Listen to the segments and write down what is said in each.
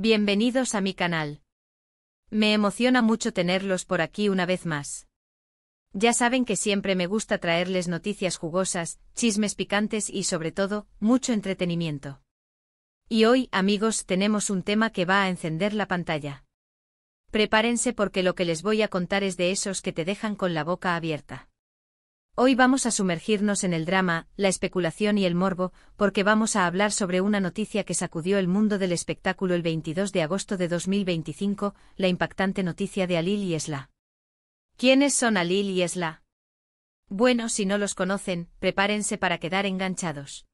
Bienvenidos a mi canal. Me emociona mucho tenerlos por aquí una vez más. Ya saben que siempre me gusta traerles noticias jugosas, chismes picantes y sobre todo, mucho entretenimiento. Y hoy, amigos, tenemos un tema que va a encender la pantalla. Prepárense porque lo que les voy a contar es de esos que te dejan con la boca abierta. Hoy vamos a sumergirnos en el drama, la especulación y el morbo, porque vamos a hablar sobre una noticia que sacudió el mundo del espectáculo el 22 de agosto de 2025, la impactante noticia de Alil y Esla. ¿Quiénes son Alil y Esla? Bueno, si no los conocen, prepárense para quedar enganchados.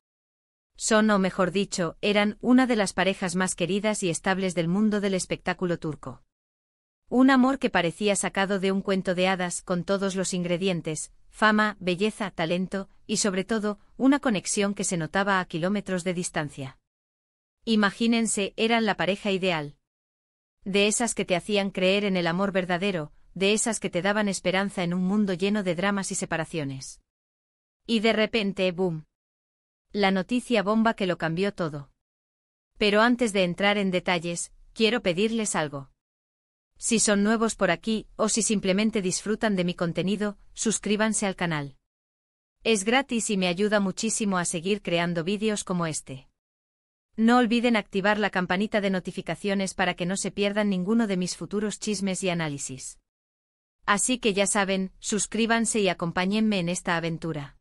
Son, o mejor dicho, eran una de las parejas más queridas y estables del mundo del espectáculo turco. Un amor que parecía sacado de un cuento de hadas con todos los ingredientes: fama, belleza, talento, y sobre todo, una conexión que se notaba a kilómetros de distancia. Imagínense, eran la pareja ideal. De esas que te hacían creer en el amor verdadero, de esas que te daban esperanza en un mundo lleno de dramas y separaciones. Y de repente, ¡boom! La noticia bomba que lo cambió todo. Pero antes de entrar en detalles, quiero pedirles algo. Si son nuevos por aquí, o si simplemente disfrutan de mi contenido, suscríbanse al canal. Es gratis y me ayuda muchísimo a seguir creando vídeos como este. No olviden activar la campanita de notificaciones para que no se pierdan ninguno de mis futuros chismes y análisis. Así que ya saben, suscríbanse y acompáñenme en esta aventura.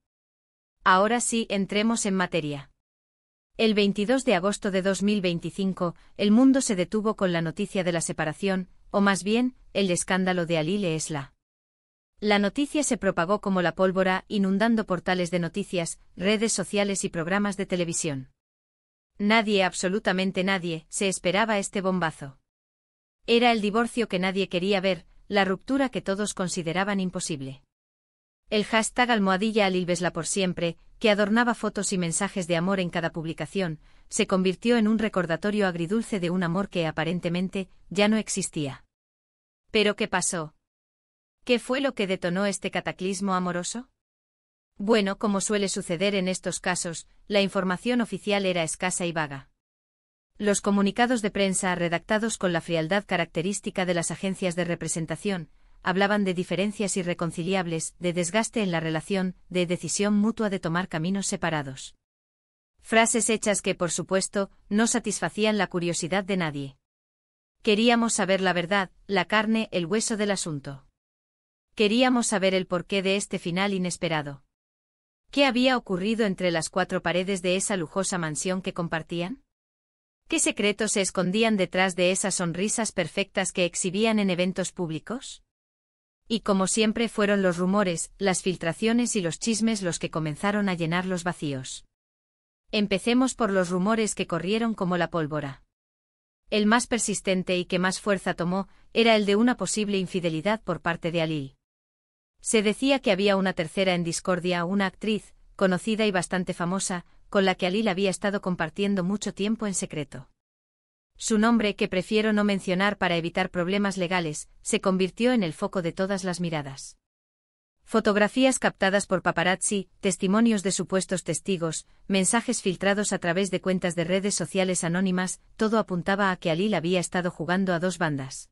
Ahora sí, entremos en materia. El 22 de agosto de 2025, el mundo se detuvo con la noticia de la separación, o más bien, el escándalo de Alil e Esla. La noticia se propagó como la pólvora, inundando portales de noticias, redes sociales y programas de televisión. Nadie, absolutamente nadie, se esperaba este bombazo. Era el divorcio que nadie quería ver, la ruptura que todos consideraban imposible. El hashtag #AlilBesla por siempre, que adornaba fotos y mensajes de amor en cada publicación, se convirtió en un recordatorio agridulce de un amor que aparentemente ya no existía. ¿Pero qué pasó? ¿Qué fue lo que detonó este cataclismo amoroso? Bueno, como suele suceder en estos casos, la información oficial era escasa y vaga. Los comunicados de prensa, redactados con la frialdad característica de las agencias de representación, hablaban de diferencias irreconciliables, de desgaste en la relación, de decisión mutua de tomar caminos separados. Frases hechas que, por supuesto, no satisfacían la curiosidad de nadie. Queríamos saber la verdad, la carne, el hueso del asunto. Queríamos saber el porqué de este final inesperado. ¿Qué había ocurrido entre las cuatro paredes de esa lujosa mansión que compartían? ¿Qué secretos se escondían detrás de esas sonrisas perfectas que exhibían en eventos públicos? Y como siempre fueron los rumores, las filtraciones y los chismes los que comenzaron a llenar los vacíos. Empecemos por los rumores que corrieron como la pólvora. El más persistente y que más fuerza tomó, era el de una posible infidelidad por parte de Alil. Se decía que había una tercera en discordia, una actriz, conocida y bastante famosa, con la que Alil había estado compartiendo mucho tiempo en secreto. Su nombre, que prefiero no mencionar para evitar problemas legales, se convirtió en el foco de todas las miradas. Fotografías captadas por paparazzi, testimonios de supuestos testigos, mensajes filtrados a través de cuentas de redes sociales anónimas, todo apuntaba a que Alil había estado jugando a dos bandas.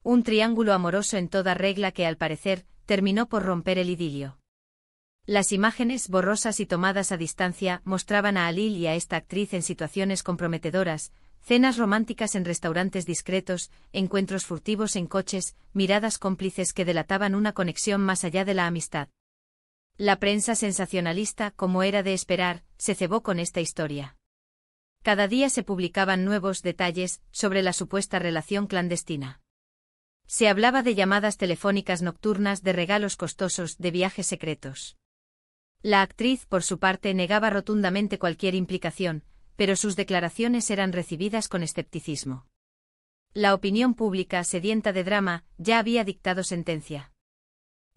Un triángulo amoroso en toda regla que, al parecer, terminó por romper el idilio. Las imágenes, borrosas y tomadas a distancia, mostraban a Alil y a esta actriz en situaciones comprometedoras: cenas románticas en restaurantes discretos, encuentros furtivos en coches, miradas cómplices que delataban una conexión más allá de la amistad. La prensa sensacionalista, como era de esperar, se cebó con esta historia. Cada día se publicaban nuevos detalles sobre la supuesta relación clandestina. Se hablaba de llamadas telefónicas nocturnas, de regalos costosos, de viajes secretos. La actriz, por su parte, negaba rotundamente cualquier implicación, pero sus declaraciones eran recibidas con escepticismo. La opinión pública, sedienta de drama, ya había dictado sentencia.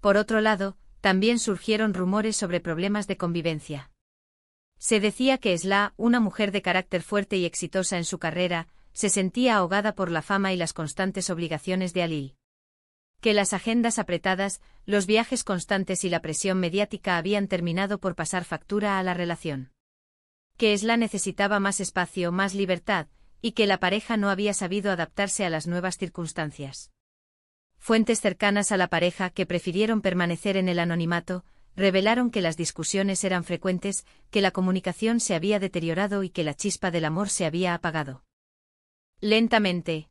Por otro lado, también surgieron rumores sobre problemas de convivencia. Se decía que Esla, una mujer de carácter fuerte y exitosa en su carrera, se sentía ahogada por la fama y las constantes obligaciones de Alil. Que las agendas apretadas, los viajes constantes y la presión mediática habían terminado por pasar factura a la relación. Que Esla necesitaba más espacio, más libertad, y que la pareja no había sabido adaptarse a las nuevas circunstancias. Fuentes cercanas a la pareja, que prefirieron permanecer en el anonimato, revelaron que las discusiones eran frecuentes, que la comunicación se había deteriorado y que la chispa del amor se había apagado. Lentamente.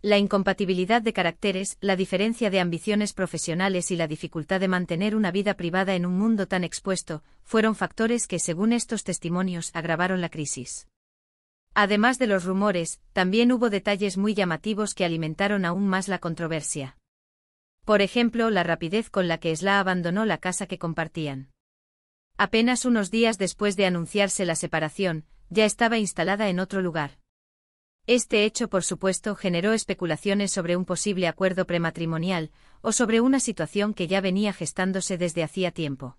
La incompatibilidad de caracteres, la diferencia de ambiciones profesionales y la dificultad de mantener una vida privada en un mundo tan expuesto, fueron factores que, según estos testimonios, agravaron la crisis. Además de los rumores, también hubo detalles muy llamativos que alimentaron aún más la controversia. Por ejemplo, la rapidez con la que Esla abandonó la casa que compartían. Apenas unos días después de anunciarse la separación, ya estaba instalada en otro lugar. Este hecho, por supuesto, generó especulaciones sobre un posible acuerdo prematrimonial, o sobre una situación que ya venía gestándose desde hacía tiempo.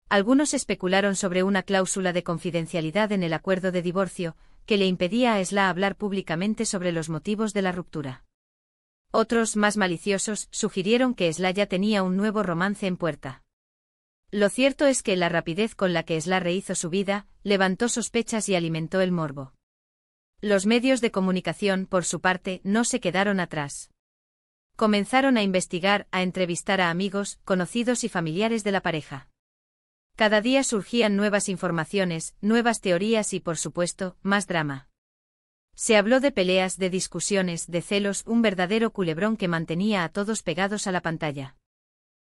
Algunos especularon sobre una cláusula de confidencialidad en el acuerdo de divorcio, que le impedía a Esla hablar públicamente sobre los motivos de la ruptura. Otros, más maliciosos, sugirieron que Esla ya tenía un nuevo romance en puerta. Lo cierto es que la rapidez con la que Esla rehizo su vida, levantó sospechas y alimentó el morbo. Los medios de comunicación, por su parte, no se quedaron atrás. Comenzaron a investigar, a entrevistar a amigos, conocidos y familiares de la pareja. Cada día surgían nuevas informaciones, nuevas teorías y, por supuesto, más drama. Se habló de peleas, de discusiones, de celos, un verdadero culebrón que mantenía a todos pegados a la pantalla.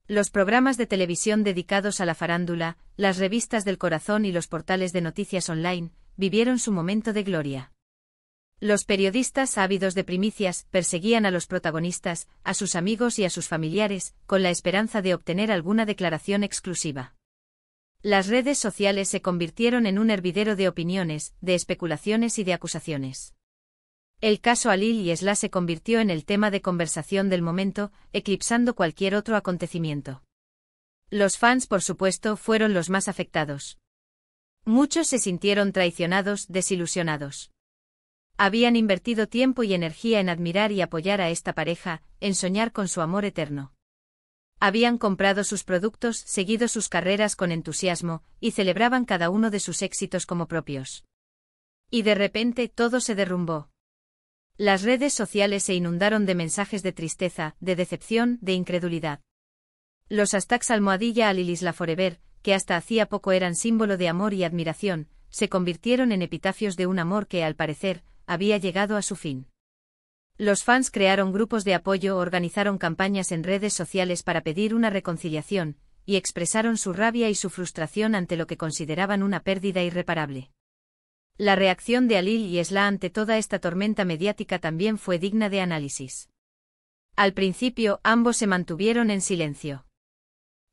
Los programas de televisión dedicados a la farándula, las revistas del corazón y los portales de noticias online, vivieron su momento de gloria. Los periodistas, ávidos de primicias, perseguían a los protagonistas, a sus amigos y a sus familiares, con la esperanza de obtener alguna declaración exclusiva. Las redes sociales se convirtieron en un hervidero de opiniones, de especulaciones y de acusaciones. El caso Halil y Esla se convirtió en el tema de conversación del momento, eclipsando cualquier otro acontecimiento. Los fans, por supuesto, fueron los más afectados. Muchos se sintieron traicionados, desilusionados. Habían invertido tiempo y energía en admirar y apoyar a esta pareja, en soñar con su amor eterno. Habían comprado sus productos, seguido sus carreras con entusiasmo, y celebraban cada uno de sus éxitos como propios. Y de repente todo se derrumbó. Las redes sociales se inundaron de mensajes de tristeza, de decepción, de incredulidad. Los hashtags #AlilIsla Forever, que hasta hacía poco eran símbolo de amor y admiración, se convirtieron en epitafios de un amor que, al parecer, había llegado a su fin. Los fans crearon grupos de apoyo, organizaron campañas en redes sociales para pedir una reconciliación, y expresaron su rabia y su frustración ante lo que consideraban una pérdida irreparable. La reacción de Halil y Esla ante toda esta tormenta mediática también fue digna de análisis. Al principio, ambos se mantuvieron en silencio.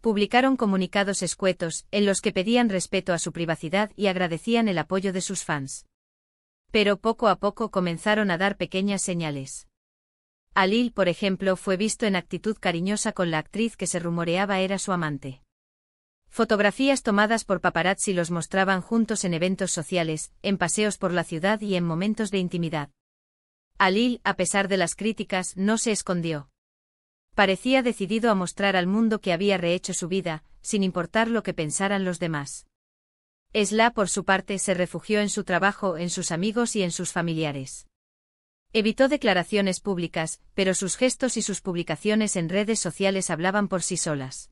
Publicaron comunicados escuetos, en los que pedían respeto a su privacidad y agradecían el apoyo de sus fans. Pero poco a poco comenzaron a dar pequeñas señales. Halil, por ejemplo, fue visto en actitud cariñosa con la actriz que se rumoreaba era su amante. Fotografías tomadas por paparazzi los mostraban juntos en eventos sociales, en paseos por la ciudad y en momentos de intimidad. Halil, a pesar de las críticas, no se escondió. Parecía decidido a mostrar al mundo que había rehecho su vida, sin importar lo que pensaran los demás. Esla, por su parte, se refugió en su trabajo, en sus amigos y en sus familiares. Evitó declaraciones públicas, pero sus gestos y sus publicaciones en redes sociales hablaban por sí solas.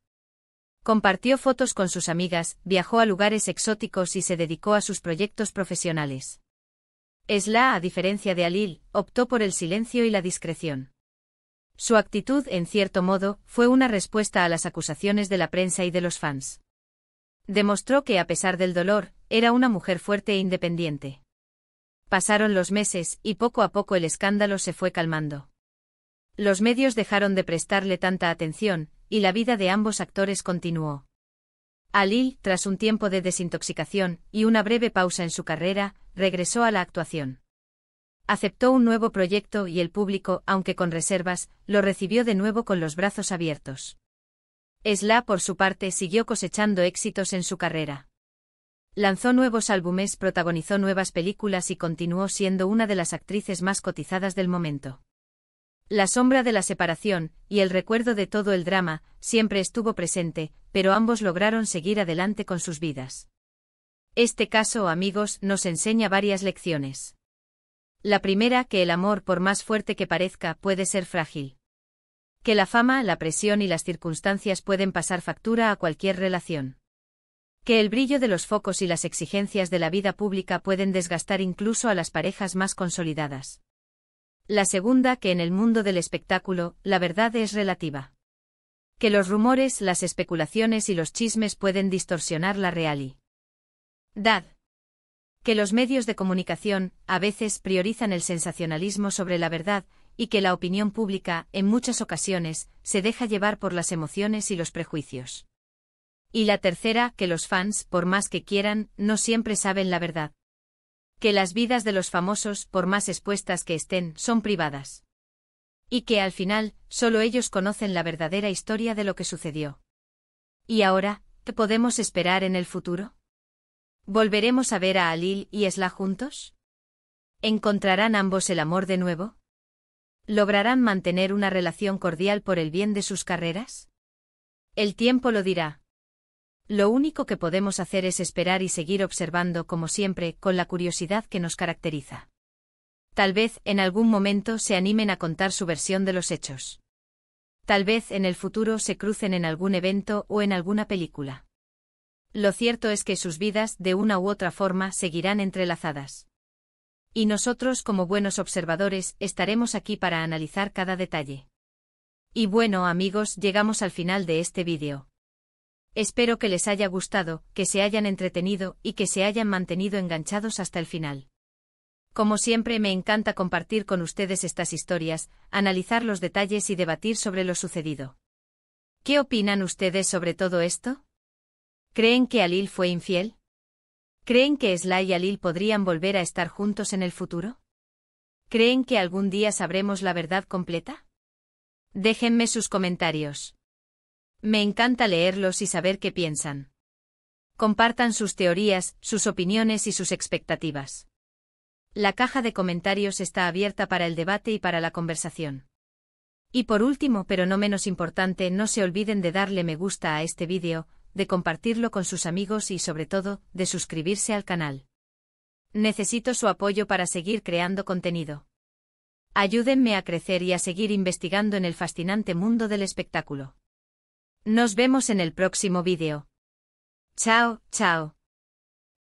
Compartió fotos con sus amigas, viajó a lugares exóticos y se dedicó a sus proyectos profesionales. Esla, a diferencia de Halil, optó por el silencio y la discreción. Su actitud, en cierto modo, fue una respuesta a las acusaciones de la prensa y de los fans. Demostró que, a pesar del dolor, era una mujer fuerte e independiente. Pasaron los meses, y poco a poco el escándalo se fue calmando. Los medios dejaron de prestarle tanta atención, y la vida de ambos actores continuó. Halil, tras un tiempo de desintoxicación y una breve pausa en su carrera, regresó a la actuación. Aceptó un nuevo proyecto y el público, aunque con reservas, lo recibió de nuevo con los brazos abiertos. Esla, por su parte, siguió cosechando éxitos en su carrera. Lanzó nuevos álbumes, protagonizó nuevas películas y continuó siendo una de las actrices más cotizadas del momento. La sombra de la separación, y el recuerdo de todo el drama, siempre estuvo presente, pero ambos lograron seguir adelante con sus vidas. Este caso, amigos, nos enseña varias lecciones. La primera, que el amor, por más fuerte que parezca, puede ser frágil. Que la fama, la presión y las circunstancias pueden pasar factura a cualquier relación. Que el brillo de los focos y las exigencias de la vida pública pueden desgastar incluso a las parejas más consolidadas. La segunda, que en el mundo del espectáculo, la verdad es relativa. Que los rumores, las especulaciones y los chismes pueden distorsionar la realidad. Que los medios de comunicación, a veces, priorizan el sensacionalismo sobre la verdad, y que la opinión pública, en muchas ocasiones, se deja llevar por las emociones y los prejuicios. Y la tercera, que los fans, por más que quieran, no siempre saben la verdad. Que las vidas de los famosos, por más expuestas que estén, son privadas. Y que al final, solo ellos conocen la verdadera historia de lo que sucedió. ¿Y ahora, qué podemos esperar en el futuro? ¿Volveremos a ver a Alil y Esla juntos? ¿Encontrarán ambos el amor de nuevo? ¿Lograrán mantener una relación cordial por el bien de sus carreras? El tiempo lo dirá. Lo único que podemos hacer es esperar y seguir observando, como siempre, con la curiosidad que nos caracteriza. Tal vez, en algún momento, se animen a contar su versión de los hechos. Tal vez, en el futuro, se crucen en algún evento o en alguna película. Lo cierto es que sus vidas, de una u otra forma, seguirán entrelazadas. Y nosotros, como buenos observadores, estaremos aquí para analizar cada detalle. Y bueno, amigos, llegamos al final de este vídeo. Espero que les haya gustado, que se hayan entretenido y que se hayan mantenido enganchados hasta el final. Como siempre, me encanta compartir con ustedes estas historias, analizar los detalles y debatir sobre lo sucedido. ¿Qué opinan ustedes sobre todo esto? ¿Creen que Alil fue infiel? ¿Creen que Esla y Alil podrían volver a estar juntos en el futuro? ¿Creen que algún día sabremos la verdad completa? Déjenme sus comentarios. Me encanta leerlos y saber qué piensan. Compartan sus teorías, sus opiniones y sus expectativas. La caja de comentarios está abierta para el debate y para la conversación. Y por último, pero no menos importante, no se olviden de darle me gusta a este vídeo, de compartirlo con sus amigos y sobre todo, de suscribirse al canal. Necesito su apoyo para seguir creando contenido. Ayúdenme a crecer y a seguir investigando en el fascinante mundo del espectáculo. Nos vemos en el próximo vídeo. Chao, chao.